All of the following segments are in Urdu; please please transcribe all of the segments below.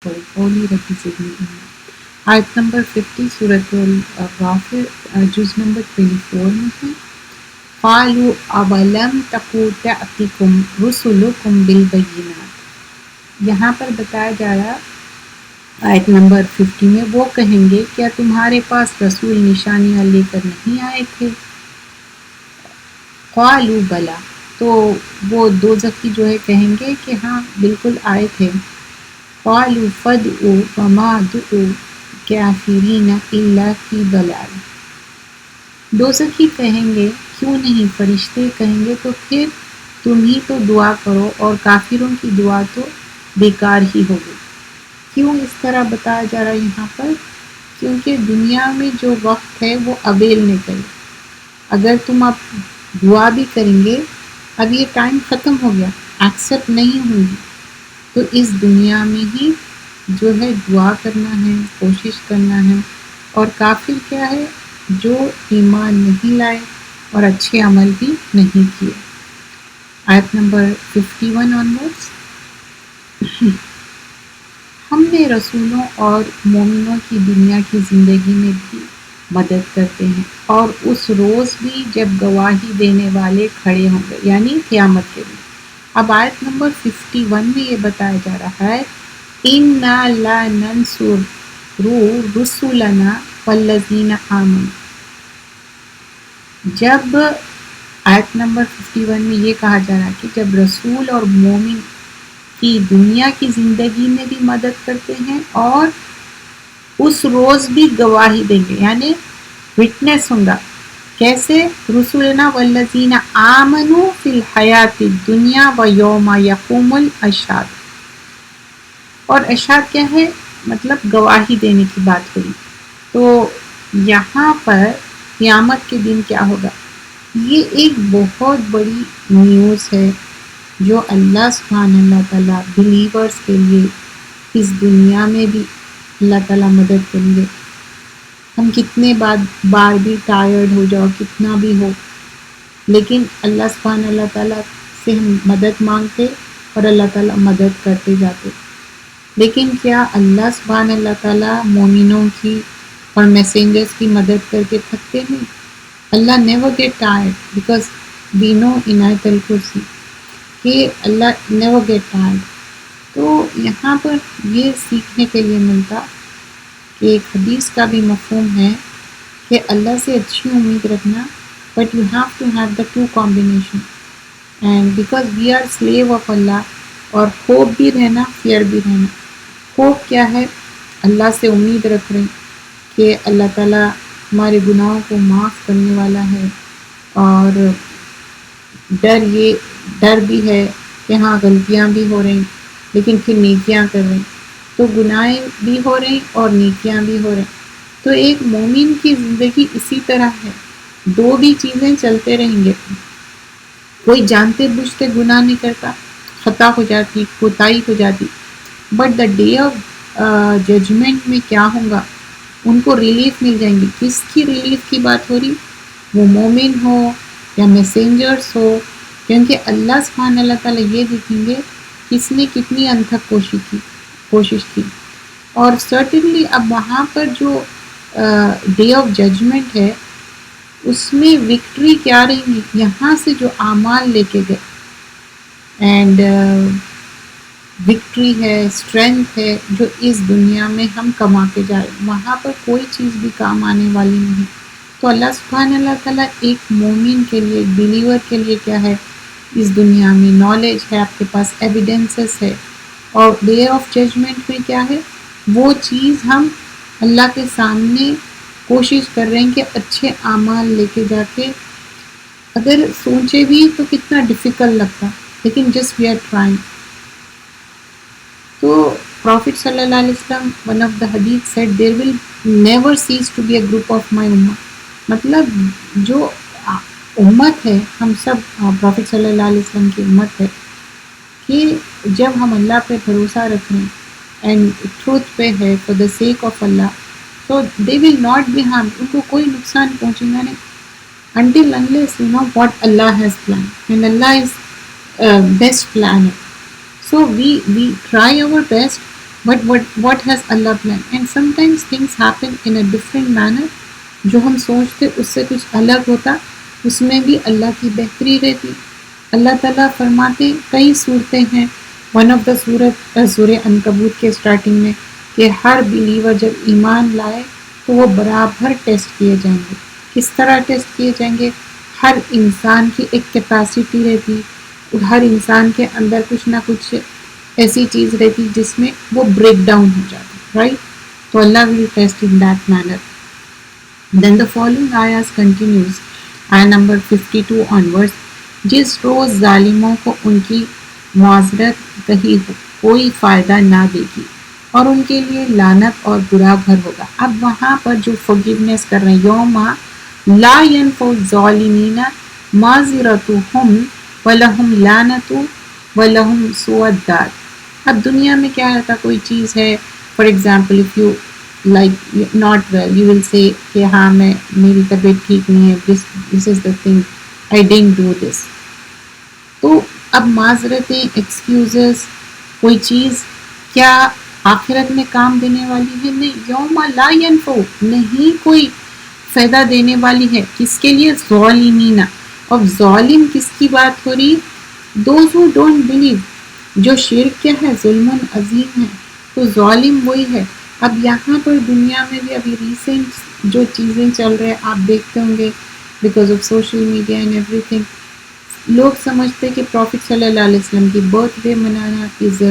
قولی ربی زدنی علما. آیت نمبر 50 سورۃ الغافر جز نمبر 24 میں ہے. قالوا اولم تکن تأتکم رسلکم بالبینات. یہاں پر بتایا جا رہا آیت نمبر 50 میں وہ کہیں گے کیا تمہارے پاس رسول نشانیاں لے کر نہیں آئے تھے؟ قالوا بلا، تو وہ دوزخی جو ہے کہیں گے کہ ہاں بالکل آئے تھے. قالوا فادعوا وما دعوا الکافرین الا فی ضلال. دوزخی کہیں گے کیوں نہیں، فرشتے کہیں گے تو پھر تم ہی تو دعا کرو اور کافروں کی دعا تو بیکار ہی ہوگی. کیوں اس طرح بتایا جا رہا ہے یہاں پر؟ کیونکہ دنیا میں جو وقت ہے وہ اویل نہیں کرے. اگر تم اب دعا بھی کریں گے، اب یہ ٹائم ختم ہو گیا، ایکسیپٹ نہیں ہوگی، تو اس دنیا میں ہی جو ہے دعا کرنا ہے، کوشش کرنا ہے. اور کافر کیا ہے؟ جو ایمان نہیں لائے اور اچھے عمل بھی نہیں کیے. آیت نمبر 51 آنورڈس. ہم نے رسولوں اور مومنوں کی دنیا کی زندگی میں بھی مدد کرتے ہیں اور اس روز بھی جب گواہی دینے والے کھڑے ہوں گے، یعنی قیامت کے دن. اب آیت نمبر 51 میں یہ بتایا جا رہا ہے اِنَّا لَنَنْصُرُ رُسُلَنَا وَالَّذِينَ آمَنُوا. جب آیت نمبر 51 میں یہ کہا جا رہا ہے کہ جب رسول اور مومن کی دنیا کی زندگی میں بھی مدد کرتے ہیں اور اس روز بھی گواہی دیں گے، یعنی وٹنس ہوں گا. کیسے؟ رسولنا والذین آمنوا فی الحیات الدنیا و یوم یقوم الاشہاد. اور اشہاد کیا ہے؟ مطلب گواہی دینے کی بات ہوئی. تو یہاں پر قیامت کے دن کیا ہوگا؟ یہ ایک بہت بڑی نیوز ہے جو اللہ سبحانہ اللہ تعالیٰ بلیورز کے لیے اس دنیا میں بھی اللہ تعالیٰ مدد کریں گے. ہم کتنے بار بھی ٹائرڈ ہو جاؤ، کتنا بھی ہو، لیکن اللہ سبحانہ اللہ تعالیٰ سے ہم مدد مانگتے اور اللہ تعالیٰ مدد کرتے جاتے. لیکن کیا اللہ سبحانہ اللہ تعالیٰ مومنوں کی اور میسنجرز کی مدد کر کے تھکتے ہیں؟ اللہ never get tired because we know in آیت الکرسی کہ اللہ نیور گیٹ ٹائرڈ. تو یہاں پر یہ سیکھنے کے لیے ملتا کہ ایک حدیث کا بھی مفہوم ہے کہ اللہ سے اچھی امید رکھنا، but you have to have the two combination. And because we are slave of اللہ، اور ہوپ بھی رہنا، فیئر بھی رہنا. ہوپ کیا ہے؟ اللہ سے امید رکھ رہے ہیں کہ اللہ تعالیٰ ہمارے گناہوں کو معاف کرنے والا ہے، اور ڈر بھی ہے کہ ہاں غلطیاں بھی ہو رہی لیکن پھر نیکیاں کر رہے ہیں، تو گناہ بھی ہو رہے اور نیکیاں بھی ہو رہے. تو ایک مومن کی زندگی اسی طرح ہے، دو بھی چیزیں چلتے رہیں گے. کوئی جانتے بوجھتے گناہ نہیں کرتا، خطا ہو جاتی، کوتاہی ہو جاتی، but the day of judgement میں کیا ہوگا؟ ان کو ریلیف مل جائیں گی. کس کی ریلیف کی بات ہو رہی؟ وہ مومن ہو یا میسنجرز ہو، کیونکہ اللہ سبحانہ اللہ تعالیٰ یہ دیکھیں گے کس نے کتنی انتھک کوشش کی. اور سرٹنلی اب وہاں پر جو ڈے آف ججمنٹ ہے اس میں وکٹری کیا رہی گی؟ یہاں سے جو اعمال لے کے گئے، اینڈ وکٹری ہے، اسٹرینتھ ہے جو اس دنیا میں ہم کما کے جائے، وہاں پر کوئی چیز بھی کام آنے والی نہیں. تو اللہ سبحانہ اللہ تعالیٰ ایک مومن کے لیے، ایک بلیور کے لیے کیا ہے؟ اس دنیا میں نالج ہے، آپ کے پاس ایویڈنسز ہے. اور ڈے آف ججمنٹ میں کیا ہے؟ وہ چیز ہم اللہ کے سامنے کوشش کر رہے ہیں کہ اچھے اعمال لے کے جا کے، اگر سوچے بھی تو کتنا ڈیفیکلٹ لگتا، لیکن جسٹ وی آر ٹرائنگ. تو پروفٹ صلی اللہ علیہ وسلم ون آف دا حدیث said there will never cease to be a group of my ummah. مطلب جو امت ہے، ہم سب پروفٹ صلی اللہ علیہ وسلم کی امت ہے، کہ جب ہم اللہ پہ بھروسہ رکھ رہے ہیں اینڈ ٹروتھ پہ ہے فار دا سیک آف اللہ، تو دے ول ناٹ بی ہارم، ان کو کوئی نقصان پہنچے گا نہیں until unless you know what Allah has planned, and Allah is best planner. So we try our best, what has Allah planned, and sometimes things happen in a different manner. جو ہم سوچتے اس سے کچھ الگ ہوتا، اس میں بھی اللہ کی بہتری رہتی. اللہ تعالیٰ فرماتے کئی صورتیں ہیں. ون آف دا سورہ عنکبوت کے اسٹارٹنگ میں کہ ہر بلیور جب ایمان لائے تو وہ برابر ٹیسٹ کیے جائیں گے. کس طرح ٹیسٹ کیے جائیں گے؟ ہر انسان کی ایک کیپیسٹی رہتی، ہر انسان کے اندر کچھ نہ کچھ ایسی چیز رہتی جس میں وہ بریک ڈاؤن ہو جاتی، رائٹ؟ تو اللہ will test in that manner. Then the following ayahs continues, ayah number 52 onwards. جس روز ظالموں کو ان کی معذرت کہی کوئی فائدہ نہ دے گی اور ان کے لیے لعنت اور برا گھر ہوگا. اب وہاں پر جو forgiveness کر رہے ہیں، یوم لا ينفع الظالمین معذرتهم ولہم لعنت ولہم سوء الدار. اب دنیا میں کیا رہتا، کوئی چیز ہے، for example if you like not well, you will say کہ ہاں میری طبیعت ٹھیک نہیں ہے، this is the thing, I didn't do this. تو اب معذرتیں، ایکسکیوزز، کوئی چیز کیا آخرت میں کام دینے والی ہے؟ نہیں. یوم لا ینفع، نہیں کوئی فائدہ دینے والی ہے. کس کے لیے؟ ظالمین. اب ظالم کس کی بات ہو رہی؟ those who don't believe. جو شرک کیا ہے؟ ظلم عظیم ہے. تو ظالم وہی ہے. اب یہاں پر دنیا میں بھی ابھی ریسنٹ جو چیزیں چل رہے آپ دیکھتے ہوں گے because of social media and every thing, لوگ سمجھتے کہ پروفٹ صلی اللہ علیہ وسلم کی برتھ ڈے منانا is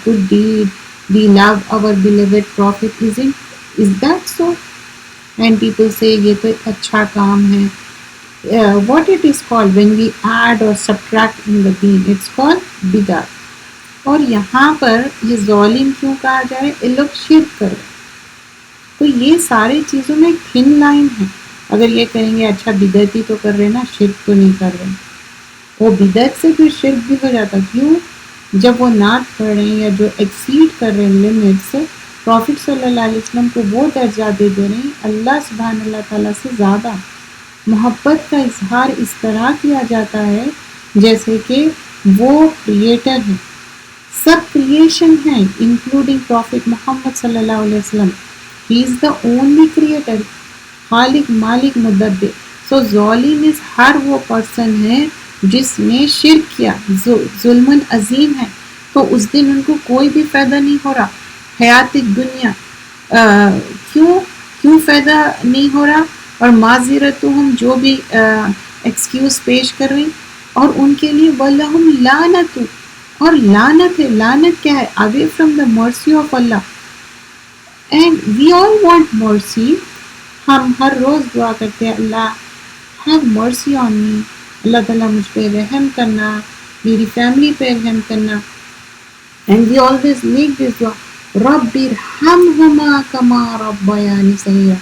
good deed, we love our beloved prophet. Is that so? And people say یہ تو ایک اچھا کام ہے. What it is called when we add or subtract in the دین، اٹس کالڈ بدعت. اور یہاں پر یہ ظالم کیوں کہا جائے؟ یہ لوگ شرک کر رہے. تو یہ ساری چیزوں میں ایک تھن لائن ہے. اگر یہ کہیں گے اچھا بدعتی تو کر رہے نا، شرک تو نہیں کر رہے، وہ بدعت سے پھر شرک بھی ہو جاتا. کیوں؟ جب وہ نعت پڑھ رہے ہیں یا جو ایکسیڈ کر رہے ہیں لمٹس، پروفٹ صلی اللہ علیہ وسلم کو وہ درجہ دے رہے ہیں اللہ سبحان اللہ تعالیٰ سے زیادہ. محبت کا اظہار اس طرح کیا جاتا ہے جیسے کہ وہ کریٹر ہے، سب کریشن ہیں انکلوڈنگ پروفٹ محمد صلی اللہ علیہ وسلم. ہی از دا اونلی کریٹر، خالق مالک مدبر. سو ظالم از ہر وہ پرسن ہے جس نے شرک کیا، ظلم عظیم ہے. تو اس دن ان کو کوئی بھی فائدہ نہیں ہو رہا. حیات دنیا کیوں فائدہ نہیں ہو رہا؟ اور معذرتہم جو بھی ایکسکیوز پیش کر رہی، اور ان کے لیے وَلَهُمْ لَعْنَةُ، اور لعنت ہے. لعنت کیا ہے؟ away from the mercy of Allah. and we all want mercy. ہم ہر روز دعا کرتے ہیں اللہ have mercy on me، اللہ تعالیٰ مجھ پہ رحم کرنا، میری فیملی پہ رحم کرنا. and we always make this dua رب ارحمہما کما ربیانی صغیرا.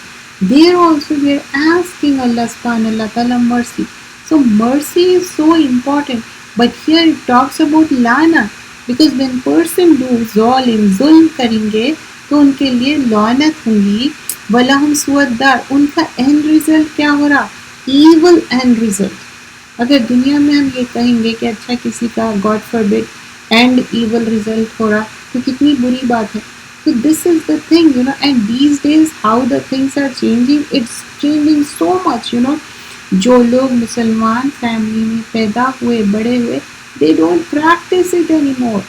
there also we are asking Allah subhanahu wa ta'ala mercy. so mercy is so important. But here it talks about لعنت because when person do ظلم کریں گے تو ان کے لیے لعنت ہوں گی. وَلَهُمْ سُوءُ الدَّارِ، ان کا اینڈ ریزلٹ کیا ہو رہا؟ Evil and result. اگر دنیا میں ہم یہ کہیں گے کہ اچھا کسی کا گاڈ فاربڈ اینڈ ایول ریزلٹ ہو رہا تو کتنی بری بات ہے. So this is the thing, and these days how the things are changing, it's changing so much, جو لوگ مسلمان فیملی میں پیدا ہوئے بڑے ہوئے they don't practice it anymore.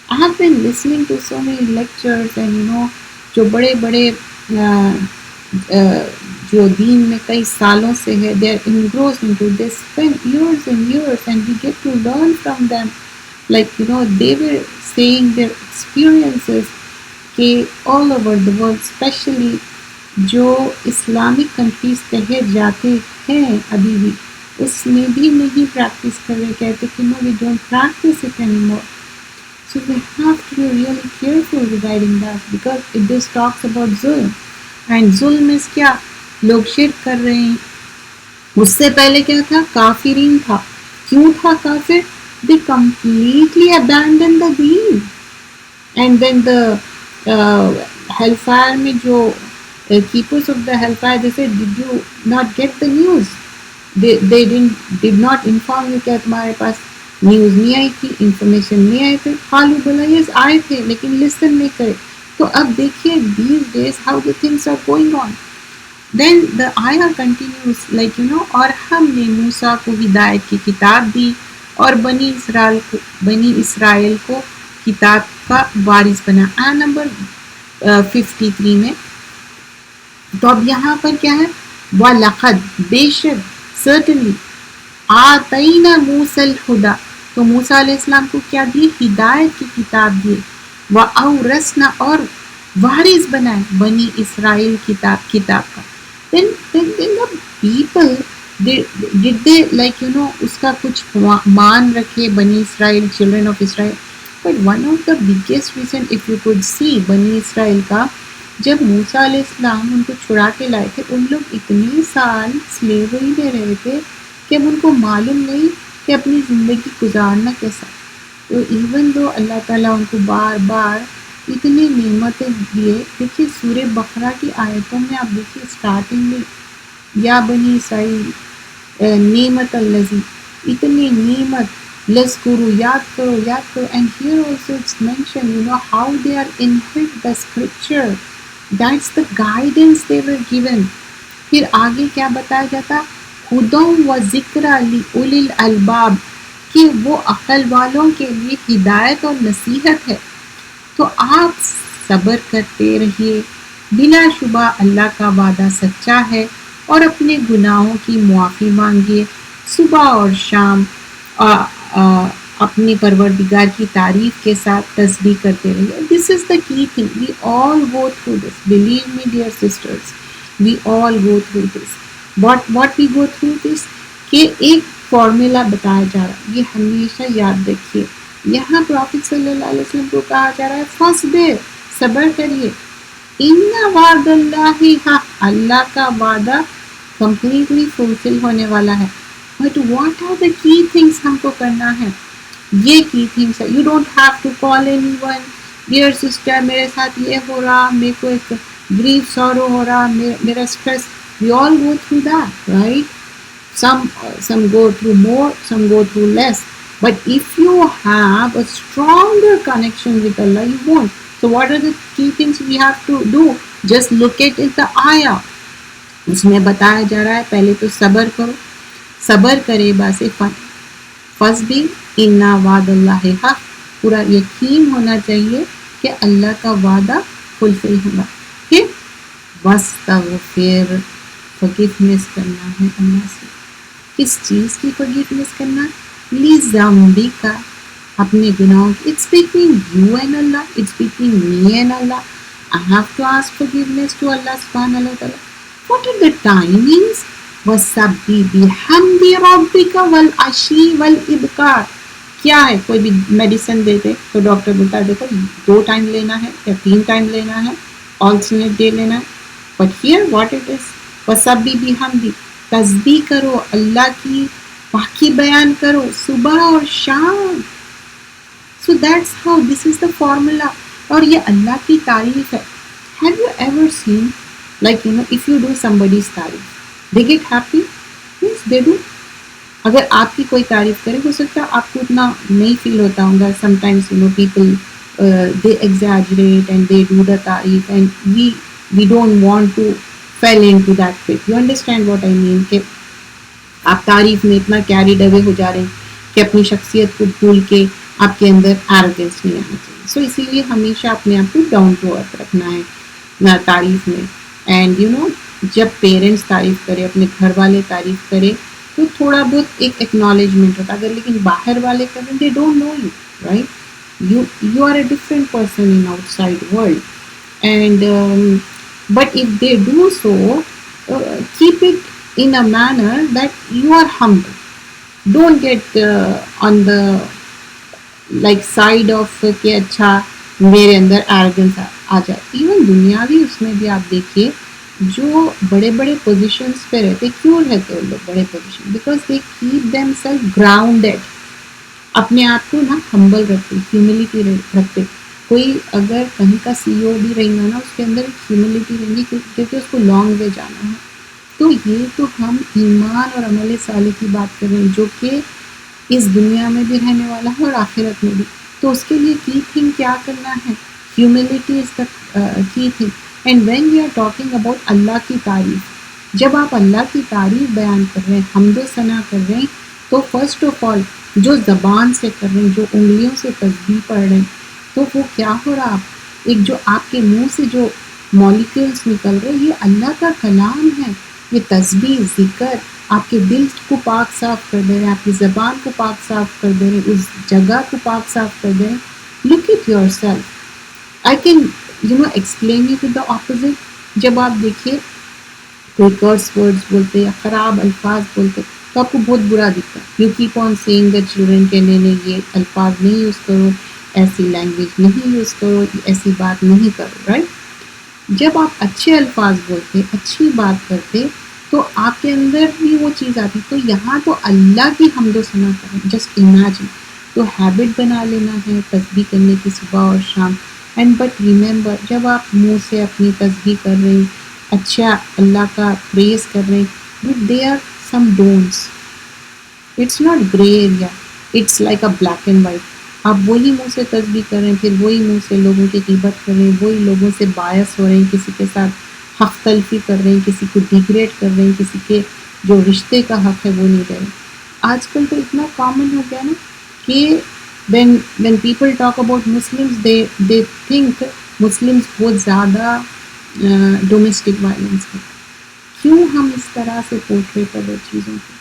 I have been listening to so many lectures and جو بڑے بڑے جو دین میں کئی سالوں سے ہے they are engrossed into this, spend years and years and we get to learn from them. Like they were saying their experiences کہ all over the world especially جو اسلامک کنٹریز کہے جاتے ہیں ابھی بھی اس میں بھی نہیں پریکٹس کر رہے. کہتے کہ no we don't practice it anymore. So we have to be really careful regarding that because it just talks about ظلم. and ظلم is کیا؟ لوگ شرک کر رہے ہیں. اس سے پہلے کیا تھا؟ کافرین تھا. کیوں تھا کافر؟ they completely abandoned the deen. and then the hellfire میں جو keepers of the hellfire they said did you not get the news? they did not inform you کہ تمہارے پاس نیوز نہیں آئی تھی، انفارمیشن نہیں آئے تھے، قالوا بلا یس آئے تھے لیکن لسن نہیں کرے. تو اب دیکھیے these days how the things are going on. Then the ayah continues like اور ہم نے موسیٰ کو ہدایت کی کتاب دی اور بنی اسرائیل کو کتاب کا وارث بنا. آیہ نمبر 53 میں. تو اب یہاں پر کیا ہے؟ وَلَقَدْ بے شک certainly آتَيْنَا مُوسَى الْهُدَى تو موسیٰ علیہ السلام کو کیا دی؟ ہدایت کی کتاب دی. وَأَوْرَثْنَا اور وارث بنائے بنی اسرائیل کتاب کا. then the people did they like اس کا کچھ مان رکھے بنی اسرائیل children of Israel. but one of the biggest reason if you could see بنی اسرائیل کا جب موسیٰ علیہ السلام ان کو چھڑا کے لائے تھے ان لوگ اتنے سال سلیوری میں رہے تھے کہ اب ان کو معلوم نہیں کہ اپنی زندگی گزارنا کیسا. تو ایون دو اللہ تعالیٰ ان کو بار بار اتنی نعمتیں دیے. دیکھیے سورہ بقرہ کی آیتوں میں آپ دیکھیے اسٹارٹنگ میں یا بنی اسرائیل نعمت الذی اتنی نعمت لذکروا یاد کرو and here also it's mentioned how they are inherit the scripture. That's the guidance they were given. پھر آگے کیا بتایا جاتا؟ ہدی و ذکر لأولی الالباب کہ وہ عقل والوں کے لیے ہدایت اور نصیحت ہے. تو آپ صبر کرتے رہیے، بلا شبہ اللہ کا وعدہ سچا ہے اور اپنے گناہوں کی معافی مانگیے، صبح اور شام اپنے پروردگار کی تعریف کے ساتھ تسبیح کرتے رہیے. This is the key thing. We all go through this. Believe me dear sisters, we all go through this. What we go through this کہ ایک فارمولا بتایا جا رہا ہے، یہ ہمیشہ یاد رکھیے. یہاں پروفیٹ صلی اللہ علیہ وسلم کو کہا جا رہا ہے فاصبر، صبر کریے. ان وعد اللہ حق، اللہ کا وعدہ کمپلیٹلی فلفل ہونے والا ہے. بٹ واٹ آر دا کی تھنگس ہم کو کرنا ہے؟ یہ کی تھنگس ہے. You don't have to call anyone dear sister میرے ساتھ یہ ہو رہا، میرے کو ایک گریف سورو ہو رہا، میرا stress. We all go through that right. some go through more, some go through less. But if you have a stronger connection with Allah, you won't. So what are the key things we have to do? Just look at it, the ayah. اس میں بتایا جا رہا ہے پہلے تو صبر کرو، صبر کرے باسے فصبر ان وعد اللہ حق، پورا یقین ہونا چاہیے کہ اللہ کا وعدہ فلفل ہوگا. پھر واستغفر، فورگیونیس کرنا ہے اللہ سے. کس چیز کی فورگیونیس کرنا؟ لذنبک، اپنے گناہوں کی. It's between you and Allah, it's between me and Allah. I have to ask forgiveness to Allah subhanahu wa ta'ala. What are the timings? وَسَبِّحْ بِحَمْدِ رَبِّكَ وَالْعَشِيِّ وَالْإِبْكَارِ. کیا ہے؟ کوئی بھی میڈیسن دیتے تو ڈاکٹر بولتا ہے دیکھو 2 ٹائم لینا ہے یا 3 ٹائم لینا ہے، آلٹرنیٹ ڈے لینا ہے. But here what it is, وَسَبِّحْ بِحَمْدِ، تسبیح کرو، اللہ کی پاکی بیان کرو صبح اور شام. So that's how, this is the formula. اور یہ اللہ کی تعریف ہے. Have you ever seen like if you do somebody's تعریف they get happy? Yes, they do. اگر آپ کی کوئی تعریف کرے ہو سکتا ہے آپ کو اتنا نہیں فیل ہوتا ہوگا. sometimes people they exaggerate and they do the تعریف and we don't want to fell into that pit. You understand what I mean? کہ آپ تعریف میں اتنا کیریڈ اوے ہو جا رہے ہیں کہ اپنی شخصیت کو بھول کے آپ کے اندر ایروگنس نہیں آنا چاہیے. سو اسی لیے ہمیشہ اپنے آپ کو ڈاؤن ٹو ارتھ رکھنا ہے تعریف میں. اینڈ جب پیرنٹس تعریف کرے، اپنے گھر والے تعریف کرے تو تھوڑا بہت ایک ایکنالجمنٹ ہوتا ہے. اگر لیکن باہر والے کریں they don't know you right, you are a different person in آؤٹ سائڈ ورلڈ. اینڈ but if they do so, keep it in a manner that you are humble. Don't get on the like side of کہ اچھا میرے اندر arrogance آ جائے. ایون دنیاوی اس میں بھی آپ دیکھیے جو بڑے بڑے پوزیشنس پہ رہتے، کیوں رہتے ہیں لوگ بڑے position? Because they keep them self grounded, اپنے آپ کو نا ہمبل رکھتے، ہیوملٹی رکھتے. کوئی اگر کہیں کا سی او بھی رہیں گا نا اس کے اندر ہیوملٹی رہیں گی کیونکہ اس کو لانگ وے جانا ہے. تو یہ تو ہم ایمان اور عمل صالح کی بات کر رہے ہیں جو کہ اس دنیا میں بھی رہنے والا ہے اور آخرت میں بھی. تو اس کے لیے کی تھنگ کیا کرنا ہے؟ Humility is the key thing. And when we are talking about اللہ کی تعریف، جب آپ اللہ کی تعریف بیان کر رہے ہیں، حمد و ثنا کر رہے ہیں، تو فرسٹ آف آل جو زبان سے کر رہے ہیں، جو انگلیوں سے تسبیح پڑھ رہے ہیں، تو وہ کیا ہو رہا؟ ایک جو آپ کے منہ سے جو مالیکولس نکل رہے، یہ اللہ کا کلام ہے. یہ تسبیح، ذکر آپ کے دل کو پاک صاف کر دے رہے ہیں، آپ کی زبان کو پاک صاف کر دے رہے ہیں، اس جگہ کو پاک صاف کر دے رہے ہیں. Look at yourself. I can explain you with the opposite. جب آپ دیکھیے کوئی کرس ورڈز بولتے یا خراب الفاظ بولتے تو آپ کو بہت برا دکھتا ہے. You keep on seeing the children کہ نہیں یہ الفاظ نہیں یوز کرو، ایسی لینگویج نہیں یوز کرو، ایسی بات نہیں کرو، رائٹ. جب آپ اچھے الفاظ بولتے، اچھی بات کرتے، تو آپ کے اندر بھی وہ چیز آتی. تو یہاں تو اللہ کی حمد و ثنا کریں، جسٹ امیجن. تو ہیبٹ بنا لینا ہے تسبیح کرنے کی صبح اور شام. اینڈ بٹ ریممبر، جب آپ منہ سے اپنی تسبیح کر رہے ہیں، اچھا اللہ کا پریز کر رہے ہیں، but they are some don'ts. It's not grey area, it's like a black and white. آپ وہی منہ سے تسبیح کر رہے ہیں، پھر وہی منہ سے لوگوں کی غیبت کر رہے ہیں، وہی لوگوں سے باعث ہو رہے ہیں، کسی کے ساتھ حق تلفی کر رہے ہیں، کسی کو ڈیگریڈ کر رہے ہیں، کسی کے جو رشتے کا حق ہے وہ نہیں دے رہے. آج کل تو اتنا کامن ہو گیا نا کہ when people talk about Muslims, they think Muslims بہت زیادہ ڈومیسٹک وائلنس ہے. کیوں ہم اس طرح سے پورٹری کر رہے چیزوں کو؟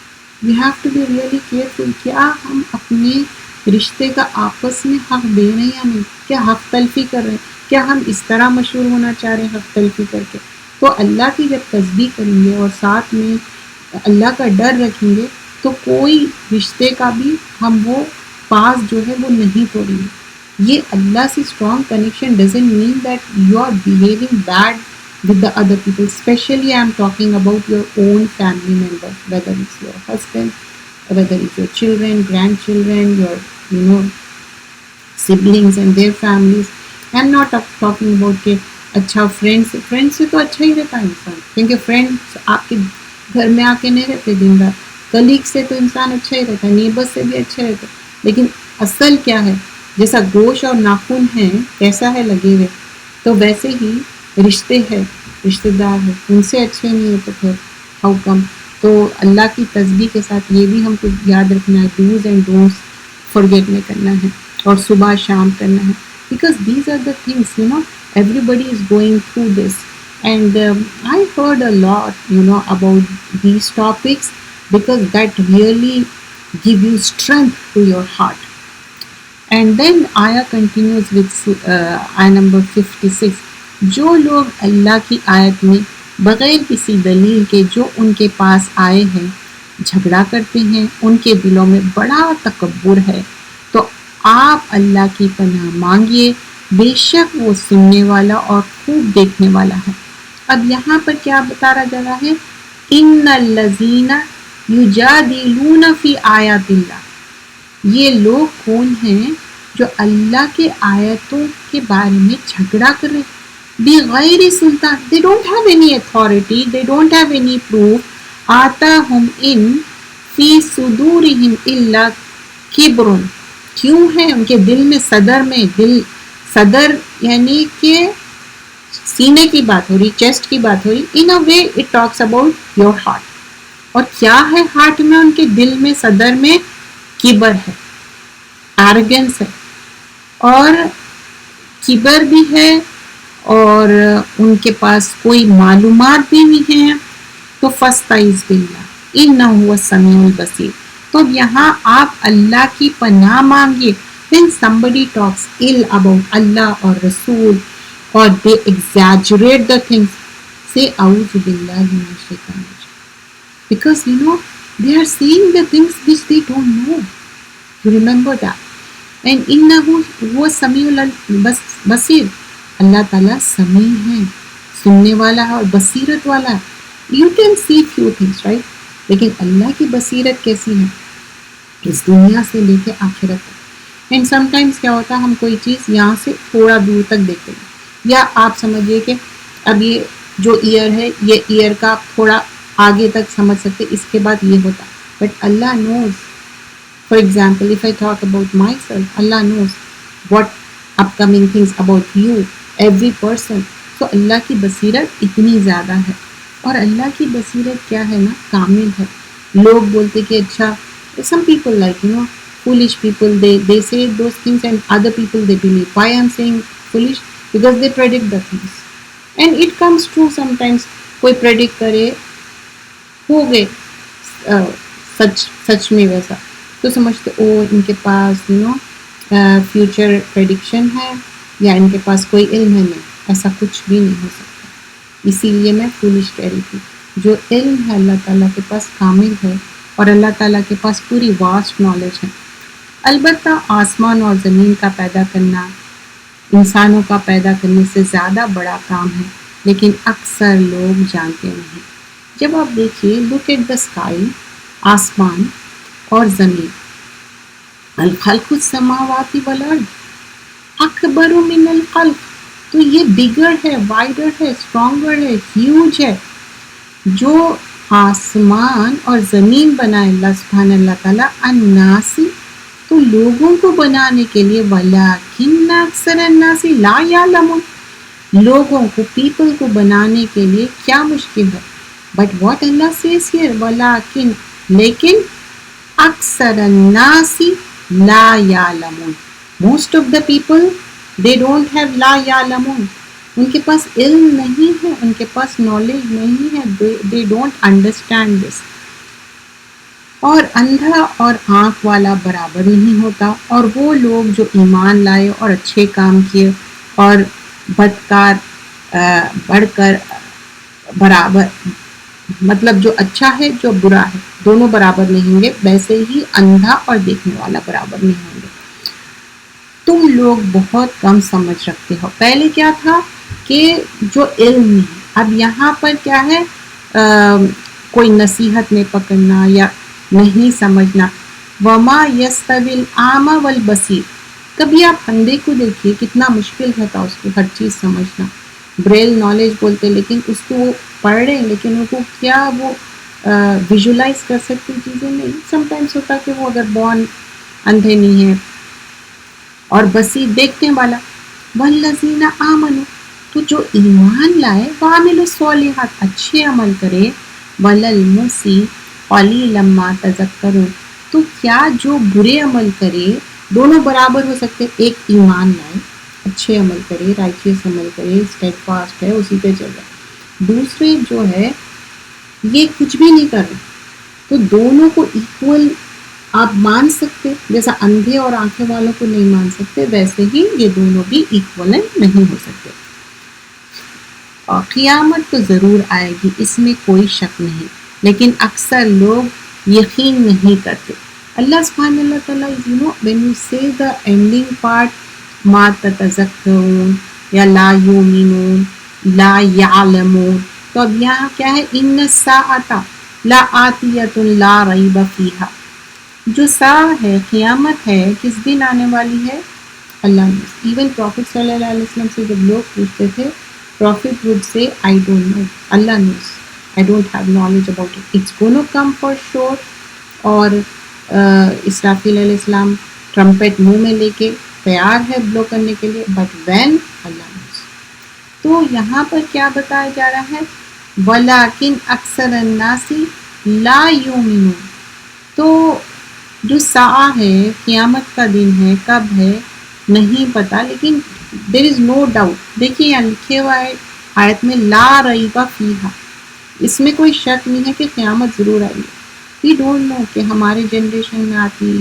We have to be really careful. کیا ہم اپنے رشتے کا آپس میں حق دے رہے ہیں یا نہیں؟ کیا حق تلفی کر رہے ہیں؟ کیا ہم اس طرح مشہور ہونا چاہ رہے ہیں حق تلفی کر کے؟ تو اللہ کی جب تسبیح کریں گے اور ساتھ میں اللہ کا ڈر رکھیں گے تو کوئی رشتے کا بھی ہم وہ پاس جو ہے وہ نہیں توڑیں گے. یہ اللہ سے strong connection doesn't mean that you are behaving bad with the other people. Especially I am talking about your own family members, whether it's your husband, whether it's your children, grandchildren, your siblings and their families. I am not talking about کہ اچھا فرینڈ سے تو اچھا ہی رہتا ہے انسان، کیونکہ فرینڈ آپ کے گھر میں آ کے نہیں رہتے دن رات. کلیگ سے تو انسان اچھا ہی رہتا ہے، نیبر سے بھی اچھا رہتا ہے. لیکن اصل کیا ہے؟ جیسا گوشت اور ناخن ہیں کیسا ہے لگے ہوئے، تو ویسے ہی رشتے ہیں، رشتے دار ہیں، ان سے اچھے نہیں ہے تو پھر ہاؤ کم. تو اللہ کی تسبیح کے ساتھ یہ بھی ہم کو یاد رکھنا ہے، ڈوز اینڈ ڈونٹس فرگیٹ نہیں کرنا ہے، اور صبح شام کرنا ہے. Because these are the things everybody is going through this. And I heard a lot about these topics because that really give you strength to your heart. And then ayah continues with ayah number 56. جو لوگ اللہ کی آیت میں بغیر کسی دلیل کے جو ان کے پاس آئے ہیں جھگڑا کرتے ہیں، ان کے دلوں میں بڑا تکبر ہے، تو آپ اللہ کی پناہ مانگیے، بے شک وہ سننے والا اور خوب دیکھنے والا ہے. اب یہاں پر کیا بتا رہا ہے؟ ان الذین یجادلون فی آیات اللہ. یہ لوگ کون ہیں جو اللہ کے آیتوں کے بارے میں جھگڑا کر رہے بغیر سلطان. they don't have any authority, they don't have any proof. آتاہم ان فی صدورہم الا کبر. کیوں ہے ان کے دل میں صدر یعنی کہ سینے کی بات ہو رہی، چیسٹ کی بات ہو رہی. in a way it talks about your heart. اور کیا ہے ہارٹ میں، ان کے دل میں، صدر میں کبر ہے، arrogance ہے، اور کبر بھی ہے، اور ان کے پاس کوئی معلومات بھی نہیں ہے. تو فاستعذ باللہ انہ هو السمیع البصیر. تو یہاں آپ اللہ کی پناہ مانگیے. when somebody talks ill about Allah or Rasul or they exaggerate the things, say اعوذ باللہ من الشیطان الرجیم. Because they are saying the things which they don't know. You remember that. And انہ هو السمیع البصیر. اللہ تعالیٰ سمیع ہے، سننے والا ہے اور بصیرت والا ہے. You can see few things, right? لیکن اللہ کی بصیرت کیسی ہے؟ اس دنیا سے لے کے آخرت تک. اینڈ سم ٹائمس کیا ہوتا ہے، ہم کوئی چیز یہاں سے تھوڑا دور تک دیکھتے ہیں، یا آپ سمجھیے کہ اب یہ جو ایئر ہے، یہ ایئر کا تھوڑا آگے تک سمجھ سکتے، اس کے بعد یہ ہوتا. But Allah knows For example, if I talk about myself, Allah knows what upcoming things about you, every person. So اللہ کی بصیرت اتنی زیادہ ہے، اور اللہ کی بصیرت کیا ہے نا، کامل ہے. لوگ بولتے کہ اچھا، some people like foolish people, they say those things and other people they believe. Why I'm saying foolish? Because they predict the things and it comes true sometimes. کوئی predict کرے ہو گئے سچ میں ویسا، تو سمجھتے او ان کے پاس فیوچر پریڈکشن ہے یا ان کے پاس کوئی علم ہے. نہیں، ایسا کچھ بھی نہیں ہو سکتا. اسی لیے میں فولش کہہ رہی تھی. جو علم ہے اللہ تعالیٰ کے پاس کامل ہے، اور اللہ تعالیٰ کے پاس پوری واسٹ نالج ہے. البتہ آسمان اور زمین کا پیدا کرنا انسانوں کا پیدا کرنے سے زیادہ بڑا کام ہے، لیکن اکثر لوگ جانتے نہیں. جب آپ دیکھیے، لک ایٹ دا اسکائی، آسمان اور زمین، الخلق السماوات والارض اکبر من الخلق، تو یہ بگر ہے، وائڈر ہے، اسٹرانگر ہے، ہیوج ہے. جو آسمان اور زمین بنائے اللہ سبحانہ اللہ تعالیٰ، الناسی، تو لوگوں کو بنانے کے لیے، ولیکن اکثر الناس لا یعلمون، لوگوں کو، پیپل کو بنانے کے لیے کیا مشکل ہے. بٹ واٹ اللہ سیز ہیئر، ولیکن، لیکن اکثر الناس لا یعلمون، most of the people they don't have لا یعلمون، ان کے پاس علم نہیں ہے، ان کے پاس نالج نہیں ہے، دے ڈونٹ انڈرسٹینڈ دس. اور اندھا اور آنکھ والا برابر نہیں ہوتا، اور وہ لوگ جو ایمان لائے اور اچھے کام کیے، اور بدکار بڑھ کر برابر، مطلب جو اچھا ہے جو برا ہے دونوں برابر نہیں ہوں گے، ویسے ہی اندھا اور دیکھنے والا برابر نہیں ہوں گے. تم لوگ بہت کم سمجھ رکھتے ہو. پہلے کیا تھا کہ جو علم نہیں، اب یہاں پر کیا ہے، کوئی نصیحت میں پکڑنا یا نہیں سمجھنا. وما یستوی الاعمی والبصیر، کبھی آپ اندھے کو دیکھیے کتنا مشکل رہتا اس کو ہر چیز سمجھنا. بریل نالج بولتے، لیکن اس کو وہ پڑھ رہے ہیں، لیکن ان کو کیا وہ ویژولائز کر سکتے چیزیں نہیں. سم ٹائمس ہوتا کہ وہ اگر بورن اندھے نہیں ہیں. اور بصیر، دیکھنے والا. والذین آمنوا، تو جو ایمان لائے، وعملوا الصالحات، اچھے عمل کرے. وللمسیء قلیلا ما تذکرون، تو کیا جو برے عمل کرے دونوں برابر ہو سکتے؟ ایک ایمان لائے، اچھے عمل کرے، رائچیس عمل کرے، اسٹیڈ فاسٹ ہے، اسی پہ چل رہا. دوسرے جو ہے یہ کچھ بھی نہیں کر رہے، تو دونوں کو ایکول آپ مان سکتے. جیسا اندھے اور آنکھیں والوں کو نہیں مان سکتے، ویسے ہی یہ دونوں بھی ایکولنٹ نہیں ہو سکتے. اور قیامت تو ضرور آئے گی، اس میں کوئی شک نہیں، لیکن اکثر لوگ یقین نہیں کرتے. اللہ سبحانہ اللہ تعالیٰ when you say the ending part ما تتذکرون یا لا یؤمنون لا یعلمون، تو اب یہاں کیا ہے، ان الساعۃ لآتیۃ لا ریب فیہا، جو ساعہ ہے، قیامت ہے، کس دن آنے والی ہے اللہ نے. ایون پروفٹ صلی اللہ علیہ وسلم سے جب لوگ پوچھتے تھے، prophet would say I don't know, Allah knows, I don't have knowledge about it, it's gonna come for sure. اور اسرافیل علیہ السلام ٹرمپٹ منہ میں لے کے تیار ہے بلو کرنے کے لیے، بٹ وین، اللہ knows. تو یہاں پر کیا بتایا جا رہا ہے، ولیکن اکثر الناس لا یؤمنون، تو جو ساعہ ہے، قیامت کا دن ہے، کب ہے نہیں پتا، لیکن there is no doubt. دیکھیے یہاں لکھے ہوا ہے آیت میں، لا ریب فیہا، اس میں کوئی شک نہیں ہے کہ قیامت ضرور آئی ہے. وی ڈونٹ نو کہ ہمارے جنریشن میں آتی،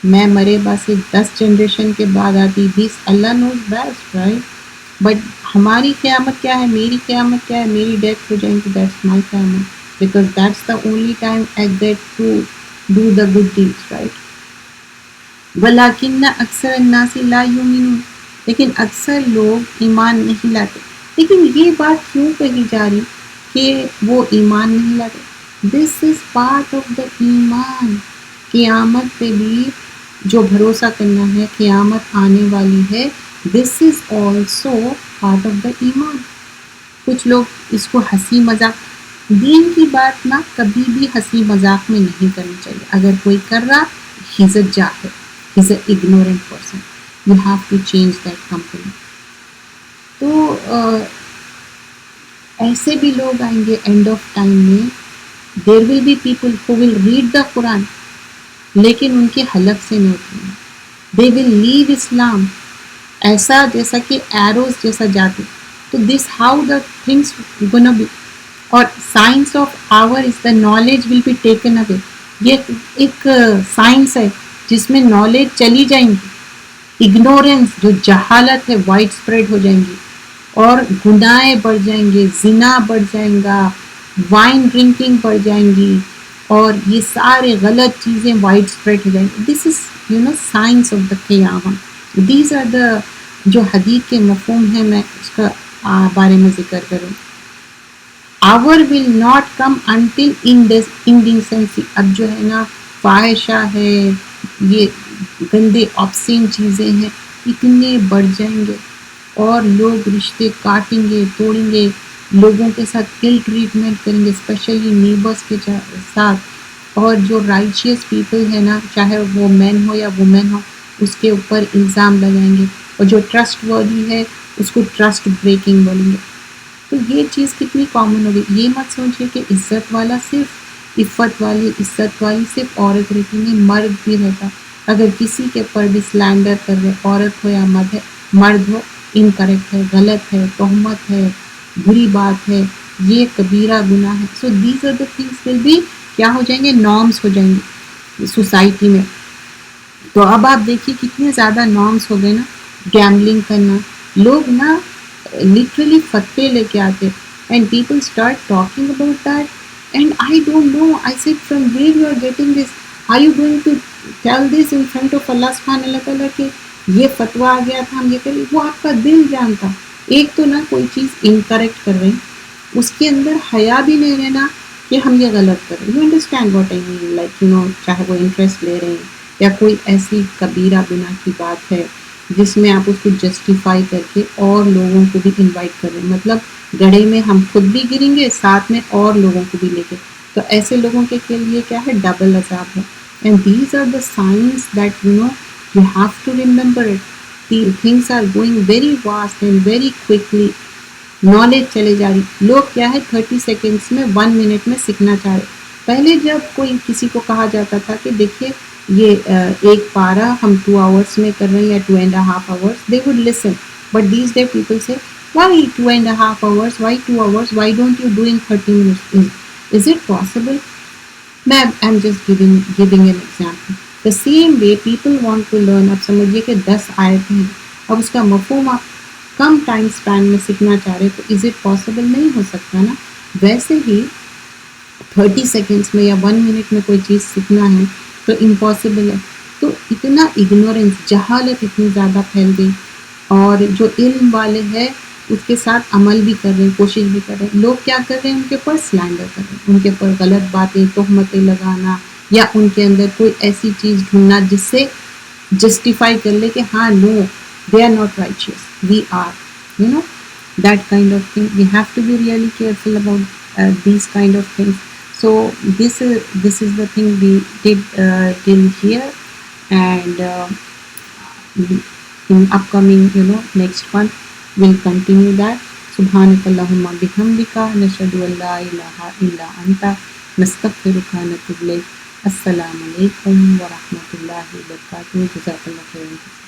میں مرے سے 10 جنریشن کے بعد آتی، 20، اللہ نوز بیسٹ، رائٹ. بٹ ہماری قیامت کیا ہے، میری قیامت کیا ہے، میری ڈیتھ ہو جائیں گی، دیٹس مائی قیامت، because that's the only time I get to do the good deeds, right. ولیکن اکثر الناس لا یؤمنون، لیکن اکثر لوگ ایمان نہیں لاتے. لیکن یہ بات کیوں کہی جا رہی کہ وہ ایمان نہیں لاتے؟ دس از پارٹ آف دا ایمان. قیامت پہ بھی جو بھروسہ کرنا ہے، قیامت آنے والی ہے، this is also part of the ایمان. کچھ لوگ اس کو ہنسی مذاق، دین کی بات نہ کبھی بھی ہنسی مذاق میں نہیں کرنی چاہیے. اگر کوئی کر رہا he's a jahil, he's an ignorant person. You have to change that company. تو ایسے بھی لوگ آئیں گے اینڈ آف ٹائم میں. There will be people who will read the قرآن لیکن ان کے حلق سے نہیں اتریں گے. دے ول لیو اسلام ایسا جیسا کہ ایروز جیسا جاتے. تو this how the things gonna be. اور science of our is the knowledge will be taken away. یہ ایک سائنس ہے جس میں نالج چلی جائیں گی. اگنورینس جو جہالت ہے وائڈ اسپریڈ ہو جائیں گی اور گناہیں بڑھ جائیں گے, زنا بڑھ جائیں گا, وائن ڈرنکنگ بڑھ جائیں گی اور یہ سارے غلط چیزیں وائڈ اسپریڈ ہو جائیں گی. This is science of the قیامہ. دیز آر دا جو حدیث کے مفہوم ہیں. میں اس کا بارے میں ذکر کروں. آور ول ناٹ کم انٹل انڈیسنسی. اب جو ہے نا فاحشہ ہے, یہ گندے آپسین چیزیں ہیں, اتنے بڑھ جائیں گے اور لوگ رشتے کاٹیں گے, توڑیں گے, لوگوں کے ساتھ ill ٹریٹمنٹ کریں گے, اسپیشلی نیبرس کے ساتھ. اور جو رائچیس پیپل ہے نا, چاہے وہ مین ہو یا وومین ہو, اس کے اوپر الزام لگائیں گے, اور جو ٹرسٹ وردی ہے اس کو ٹرسٹ بریکنگ بولیں گے. تو یہ چیز کتنی کامن ہو گئی. یہ مت سوچے کہ عزت والا صرف عفت والی, عزت والی صرف عورت رہتی, نہیں مرد بھی رہتا. اگر کسی کے پر بھی سلینڈر کر رہے, عورت ہو یا مرد ہو, انکریکٹ ہے, غلط ہے, تہمت ہے, بری بات ہے, یہ کبیرہ گناہ ہے. So these are the things will be کیا ہو جائیں گے, نارمس ہو جائیں گے سوسائٹی میں. تو اب آپ دیکھیے کتنے زیادہ نارمس ہو گئے نا. گیملنگ کرنا, لوگ نا لٹرلی فتوے لے کے آتے and people start talking about that and I don't know. I said from where you are getting this, are you going to tell this in front of اللہ سبحانہ اللہ تعالیٰ کہ یہ فتویٰ آ گیا تھا ہم یہ کریں. وہ آپ کا دل جانتا. ایک تو نا کوئی چیز انکریکٹ کر رہے ہیں, اس کے اندر حیا بھی نہیں رہنا کہ ہم یہ غلط کر رہے ہیں. You understand what I mean, like چاہے وہ انٹرسٹ لے رہے ہیں یا کوئی ایسی کبیرہ گناہ کی بات ہے جس میں آپ اس کو جسٹیفائی کر کے اور لوگوں کو بھی انوائٹ کر رہے ہیں. مطلب گڑھے میں ہم خود بھی گریں گے, ساتھ میں اور لوگوں کو بھی لے کے. تو ایسے لوگوں کے لیے کیا ہے, ڈبل عذاب ہے. And these are the science that you have to remember it. Things are going very fast and very quickly. Knowledge چلے جا رہی. لوگ کیا ہے 30 سیکنڈس میں 1 منٹ میں سیکھنا چاہ رہے. پہلے جب کوئی کسی کو کہا جاتا تھا کہ دیکھیے یہ ایک پارا ہم 2 hours میں کر رہے ہیں یا 2.5 hours, they would listen. But these day people say, why 2.5 hours, why 2 hours, why don't you do in 30 minutes? Is it possible? I'm just giving an example. The same way people want to learn. اب سمجھیے کہ 10 آیتیں ہیں, اب اس کا مفہوم آپ کم ٹائم سپین میں سیکھنا چاہ رہے, تو از اٹ پاسبل؟ نہیں ہو سکتا نا. ویسے ہی 30 سیکنڈس میں یا 1 منٹ میں کوئی چیز سیکھنا ہے تو امپاسبل ہے. تو اتنا اگنورینس, جہالت اتنی زیادہ پھیل گئی, اور جو علم والے ہیں اس کے ساتھ عمل بھی کر رہے ہیں, کوشش بھی کر رہے ہیں. لوگ کیا کر رہے ہیں, ان کے اوپر سلینڈر کر رہے ہیں, ان کے اوپر غلط باتیں, تہمتیں لگانا, یا ان کے اندر کوئی ایسی چیز ڈھونڈنا جس سے جسٹیفائی کر لے کہ ہاں no they are not riches, we are that kind of thing. We have to be really careful about these kind of things. So this is the thing we did till here, and in upcoming next one we'll continue that. Subhanakallahumma bihamdika nashhadu an la ilaha illa anta nastaghfiruka wa natubu ilayk. Assalamu alaikum wa rahmatullahi wa barakatuh. Jazakallahu khairan.